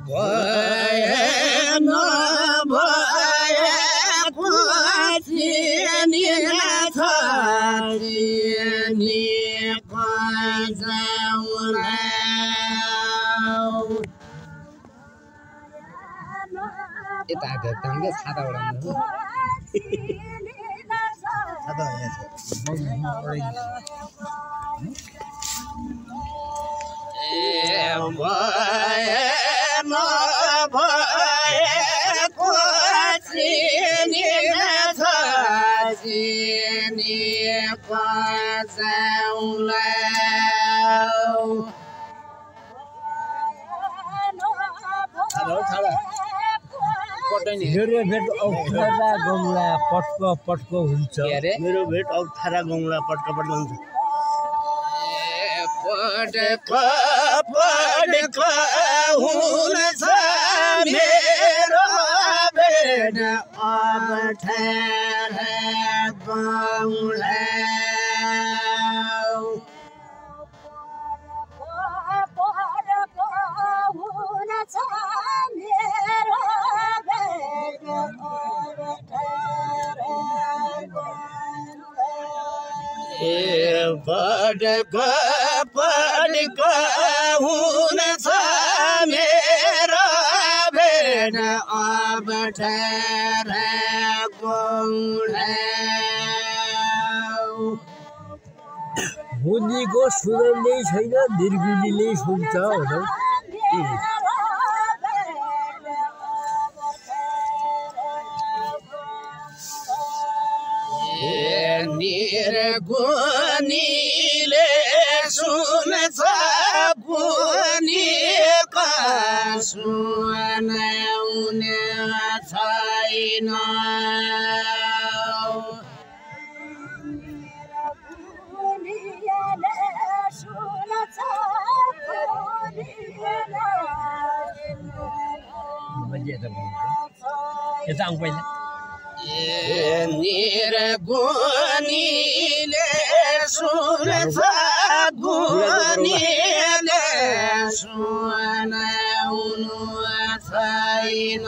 भएन भएको चिनिएको जाउँला यता भेट्टाङ्गे छाता उडाउनु छाता भएन भएको चिनिएको जाउँला मेरो भेट अप्ठ्यारा गौला पटको हुन्छ मेरो भेट अप्ठ्यारा गौला पटको हुन्छ पटक हुन्छ मेरो भेट अप्ठ्यारा गौला पटक हुन्छ मेरो भेट अप्ठ्यारा गौला बुझीको सुरले छैन निर्गुणीले सुन्छ भनौँ निर्गुणीले सुन्छ गुणीका सुनाउने छैन यता आउँ पहिला निर्गुणीले सुन्छ गुणीले सुनाउनु छैन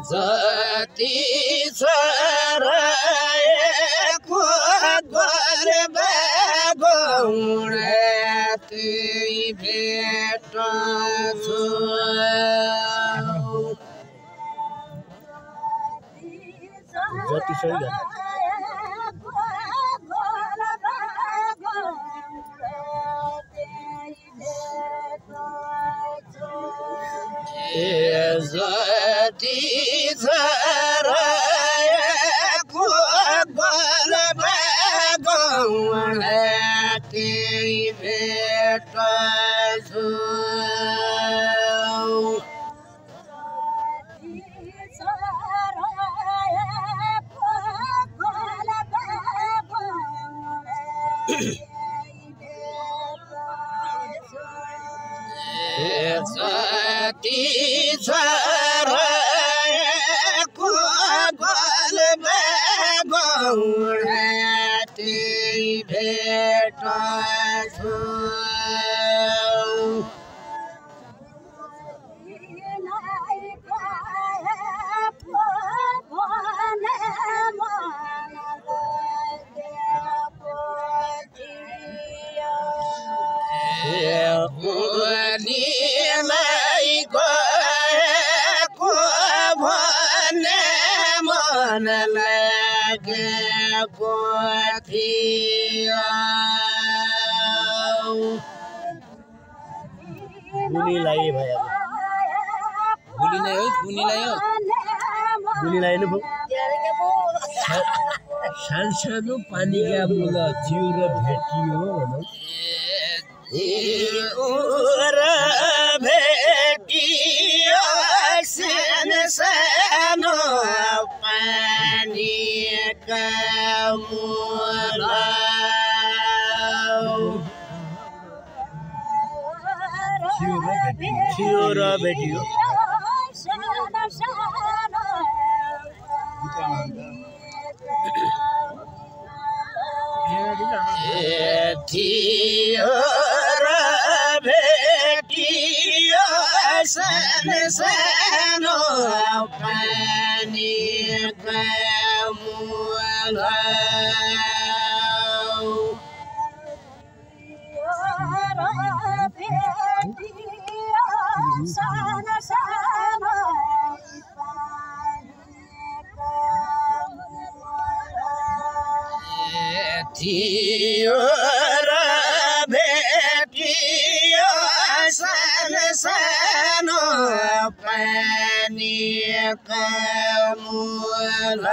जति चराएको गर्दा गौडा त्यही भेट्छु जति सही जति चराएको गर्दा गौडा त्यही भेट्छु जति चराएको गर्दा गौडा त्यही भेट्छु भोलिलाई गएको भने मन लागेको थियो गुलीलाई भयो गुलीलाई हो गुलीलाई न सानो पानीका मूल जिउ र भेटियो भनौँ भेटियो सानो पानीका मूल थियो र भेटियो थियो र भेटियो सानो सानो पानीका मुहान थियो र भेटियो सानो सानो पानीका मुहान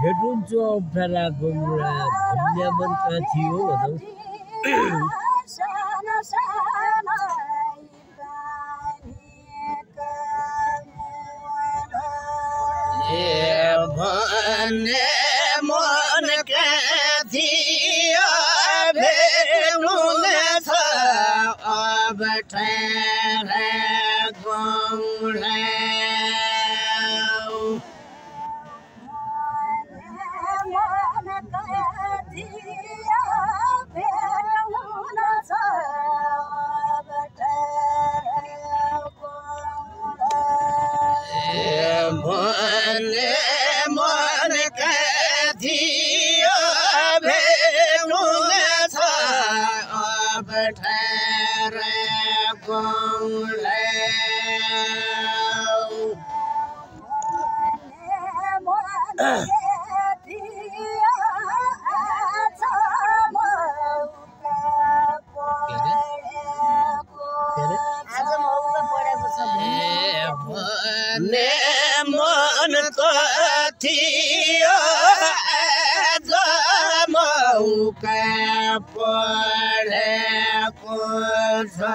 भेटुन्छ अप्ठ्यारा गङ्गा भन्ने मन कहाँ थियो भनौँ भन्ने मन कहाँ थियो भेट्नु छ अप्ठ्यारा गङ्गा भन्ने मन कहाँ थियो भेट्नु छ अप्ठ्यारा गङ्गा भन्ने मन थियो आज मौका परेको छ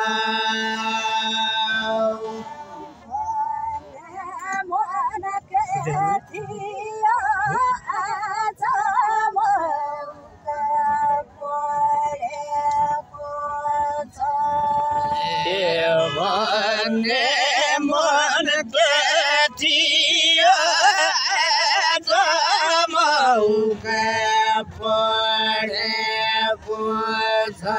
भन्ने मन थियो आज मौका परेको छ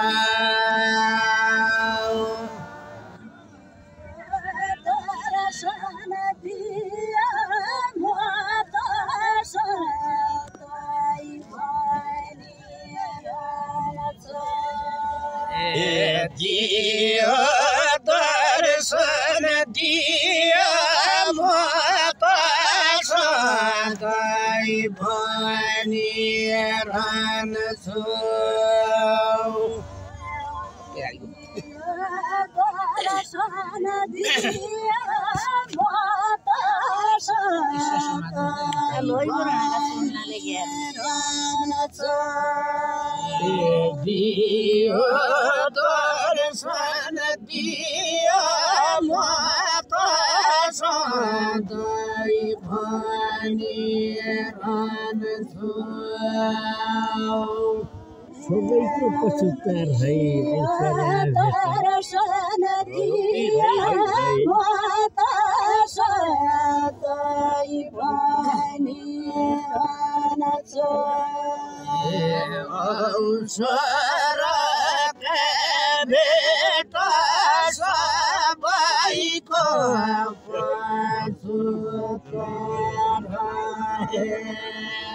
दियो दर्शन दियो म त सधैँ भनिरहन्छु दियो दर्शन दियो म त सधैँ भनिरहन्छु सबैको पछुतार है दर्शन दियो म त सधैँ भनिरहन्छु अवसरका भेट सबैको स्वरका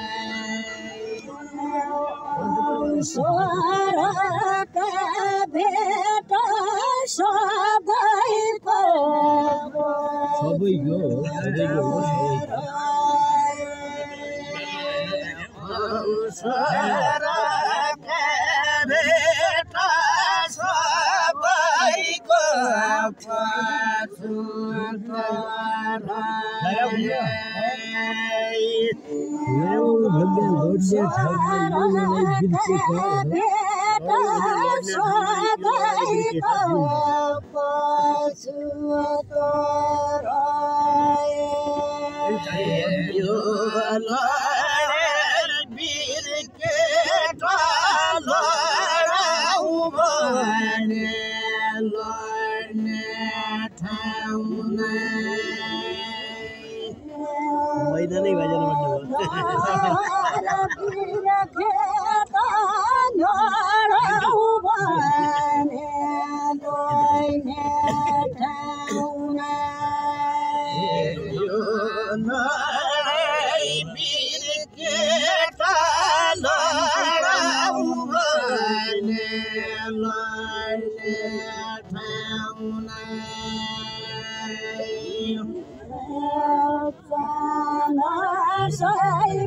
भेट सबैको अवसरका भेट सबैको यो बिर्के लडाउ भने मैदानै भइजानु Sorry.